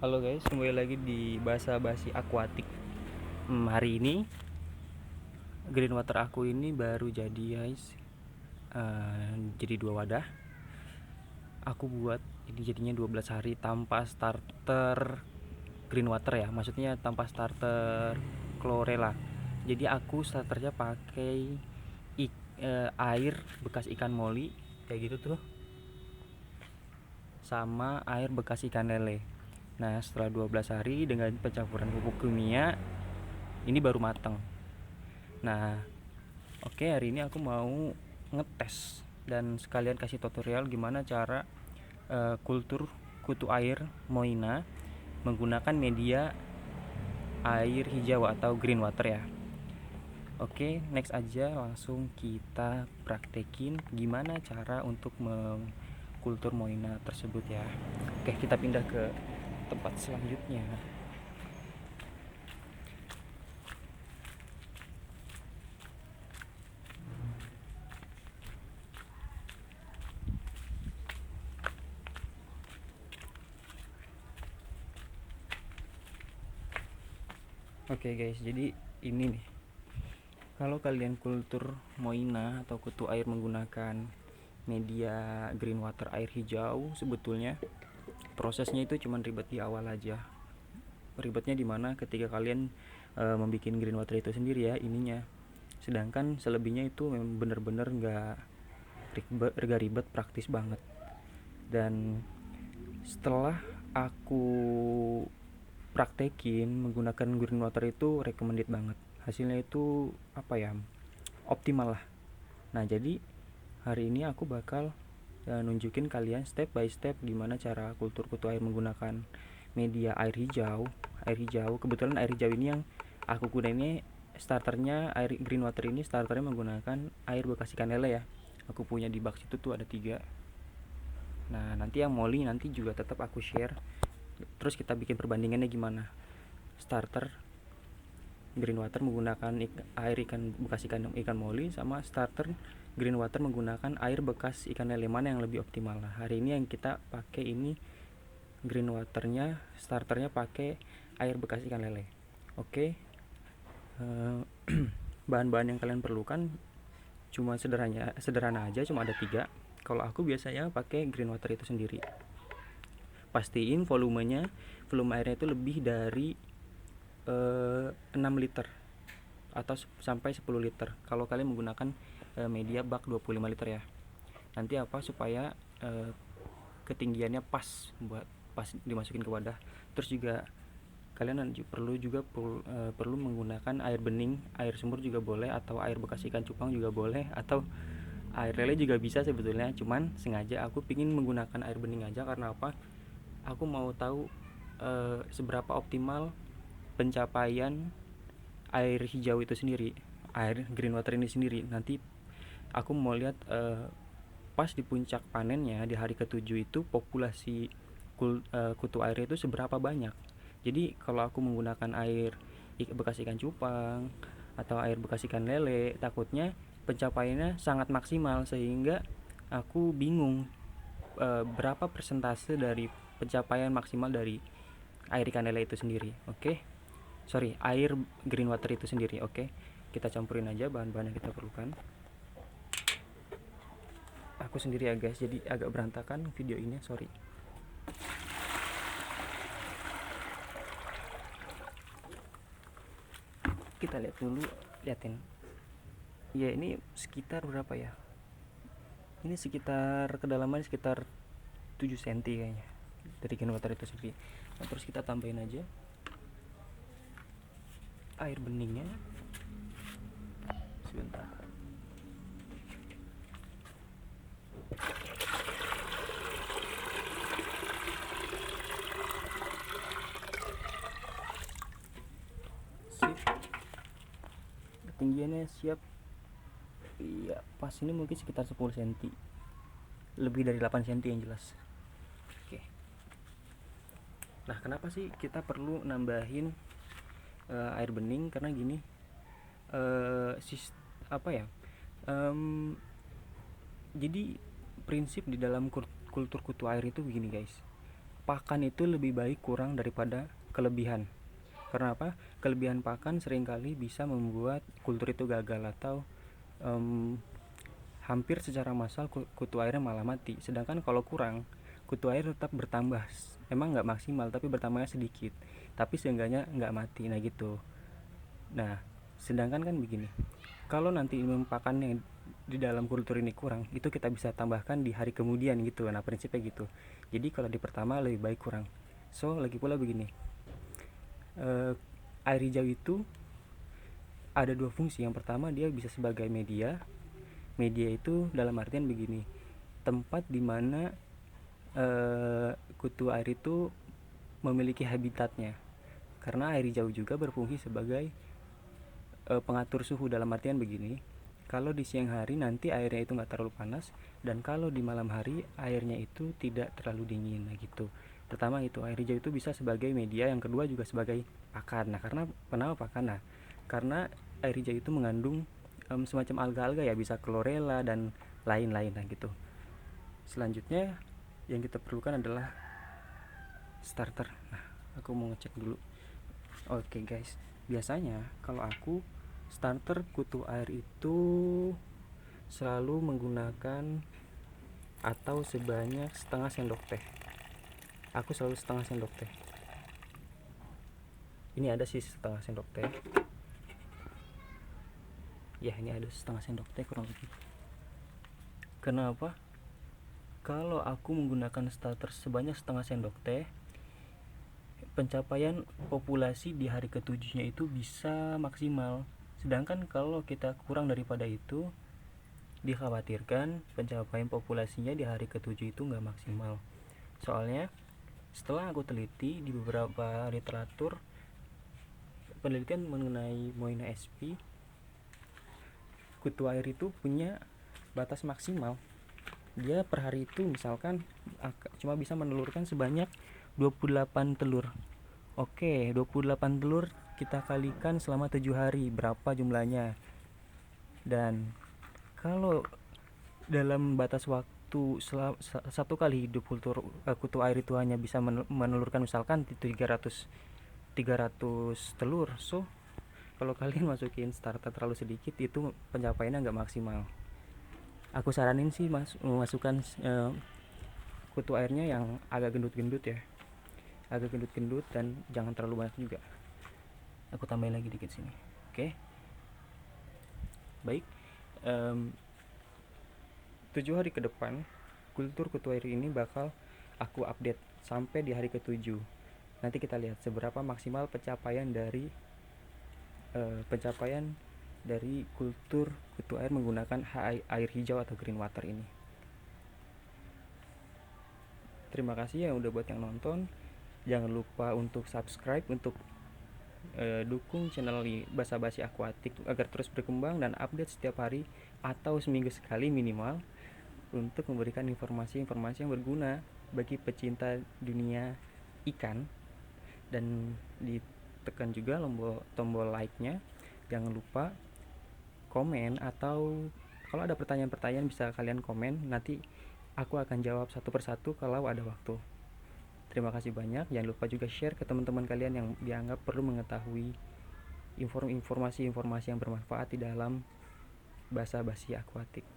Halo guys, kembali lagi di Basa Basi Akuatik. Hari ini green water aku ini baru jadi guys. Jadi dua wadah. Aku buat ini jadinya 12 hari tanpa starter green water ya. Maksudnya tanpa starter chlorella. Jadi aku starternya pakai air bekas ikan moli kayak gitu tuh, sama air bekas ikan lele. Nah, setelah 12 hari dengan pencampuran pupuk kimia, ini baru matang. Nah, oke, hari ini aku mau ngetes dan sekalian kasih tutorial gimana cara kultur kutu air Moina menggunakan media air hijau atau green water ya. Oke, next aja langsung kita praktekin gimana cara untuk mengkultur Moina tersebut ya. Oke, kita pindah ke tempat selanjutnya. Oke guys, jadi ini nih. Kalau kalian kultur Moina atau kutu air menggunakan media green water air hijau, sebetulnya prosesnya itu cuma ribet di awal aja. Ribetnya dimana ketika kalian membuat green water itu sendiri ya ininya. Sedangkan selebihnya itu memang bener-bener ribet, praktis banget. Dan setelah aku praktekin menggunakan green water itu recommended banget. Hasilnya itu apa ya, optimal lah. Nah, jadi hari ini aku bakal nunjukin kalian step by step gimana cara kultur kutu air menggunakan media air hijau. Kebetulan air hijau ini yang aku gunainnya starternya air green water ini starternya menggunakan air bekas ikan lele ya. Aku punya di box itu tuh ada 3. Nah, nanti yang moli nanti juga tetap aku share. Terus kita bikin perbandingannya gimana. Starter green water menggunakan air ikan moli sama starter green water menggunakan air bekas ikan lele, mana yang lebih optimal. Nah, hari ini yang kita pakai ini green waternya starternya pakai air bekas ikan lele. Oke. Bahan-bahan yang kalian perlukan cuma sederhana aja, cuma ada 3. Kalau aku biasanya pakai green water itu sendiri. Pastiin volume airnya itu lebih dari 6 liter atau sampai 10 liter kalau kalian menggunakan media bak 25 liter ya. Nanti apa supaya ketinggiannya pas buat pas dimasukin ke wadah. Terus juga kalian perlu menggunakan air bening, air sumur juga boleh, atau air bekas ikan cupang juga boleh, atau air lele juga bisa sebetulnya. Cuman sengaja aku pingin menggunakan air bening aja karena apa, aku mau tahu seberapa optimal pencapaian air hijau itu sendiri, air green water ini sendiri. Nanti aku mau lihat pas di puncak panennya di hari ke-7 itu populasi kutu air itu seberapa banyak. Jadi kalau aku menggunakan air bekas ikan cupang atau air bekas ikan lele, takutnya pencapaiannya sangat maksimal sehingga aku bingung berapa persentase dari pencapaian maksimal dari air ikan lele itu sendiri. Air green water itu sendiri. Kita campurin aja bahan-bahan yang kita perlukan. Aku sendiri ya guys, jadi agak berantakan video ini, sorry. Kita liatin ya, ini sekitar berapa ya, ini sekitar kedalaman sekitar 7 cm kayaknya dari green water itu sendiri. Nah, terus kita tambahin aja air beningnya sebentar. Sip, ketinggiannya siap. Iya, pas ini mungkin sekitar 10 cm, lebih dari 8 cm yang jelas. Oke. Nah, kenapa sih kita perlu nambahin air bening? Karena gini, apa ya, jadi prinsip di dalam kultur kutu air itu begini guys. pakan itu lebih baik kurang daripada kelebihan. Karena apa? Kelebihan pakan seringkali bisa membuat kultur itu gagal atau hampir secara massal kutu airnya malah mati. Sedangkan kalau kurang, kutu air tetap bertambah. Emang nggak maksimal, tapi bertambahnya sedikit. Tapi seenggaknya nggak mati. Nah gitu. Nah, sedangkan kan begini. Kalau nanti pakannya di dalam kultur ini kurang, itu kita bisa tambahkan di hari kemudian gitu. Nah, prinsipnya gitu. Jadi kalau di pertama lebih baik kurang. So, lagi pula begini. Air hijau itu ada dua fungsi. Yang pertama, dia bisa sebagai media. Media itu dalam artian begini, tempat di mana kutu air itu memiliki habitatnya. Karena air hijau juga berfungsi sebagai pengatur suhu, dalam artian begini, kalau di siang hari nanti airnya itu nggak terlalu panas, dan kalau di malam hari airnya itu tidak terlalu dingin. Nah gitu. Pertama itu, air hijau itu bisa sebagai media. Yang kedua juga sebagai pakan. Nah kenapa pakan? Nah karena air hijau itu mengandung semacam alga-alga ya, bisa chlorella dan lain-lain. Nah gitu. Selanjutnya yang kita perlukan adalah starter. Nah aku mau ngecek dulu. Oke guys, biasanya kalau aku starter kutu air itu selalu menggunakan atau sebanyak setengah sendok teh. Aku selalu setengah sendok teh. Ini ada sih setengah sendok teh. Ya ini ada setengah sendok teh kurang lebih. Kenapa? Kalau aku menggunakan starter sebanyak setengah sendok teh, pencapaian populasi di hari ketujuhnya itu bisa maksimal. Sedangkan kalau kita kurang daripada itu, dikhawatirkan pencapaian populasinya di hari ketujuh itu nggak maksimal. Soalnya setelah aku teliti di beberapa literatur penelitian mengenai Moina SP, kutu air itu punya batas maksimal. Dia per hari itu misalkan cuma bisa menelurkan sebanyak 28 telur. Oke, 28 telur kita kalikan selama 7 hari, berapa jumlahnya? Dan kalau dalam batas waktu satu kali hidup kutu air itu hanya bisa menelurkan misalkan 300 telur. So kalau kalian masukin starter terlalu sedikit, itu pencapaiannya nggak maksimal. Aku saranin sih masukkan kutu airnya yang agak gendut-gendut ya, agak gendut-gendut, dan jangan terlalu banyak juga. Aku tambahin lagi dikit sini. Oke. Baik. 7 hari ke depan kultur kutu air ini bakal aku update sampai di hari ke-7. Nanti kita lihat seberapa maksimal pencapaian dari kultur kutu air menggunakan air hijau atau green water ini. Terima kasih ya udah buat yang nonton. Jangan lupa untuk subscribe, untuk dukung channel Basa Basi Akuatik agar terus berkembang dan update setiap hari atau seminggu sekali minimal, untuk memberikan informasi-informasi yang berguna bagi pecinta dunia ikan. Dan ditekan juga tombol like-nya. Jangan lupa komen, atau kalau ada pertanyaan-pertanyaan bisa kalian komen, nanti aku akan jawab satu persatu kalau ada waktu. Terima kasih banyak. Jangan lupa juga share ke teman-teman kalian yang dianggap perlu mengetahui informasi-informasi yang bermanfaat di dalam Basa Basi Akuatik.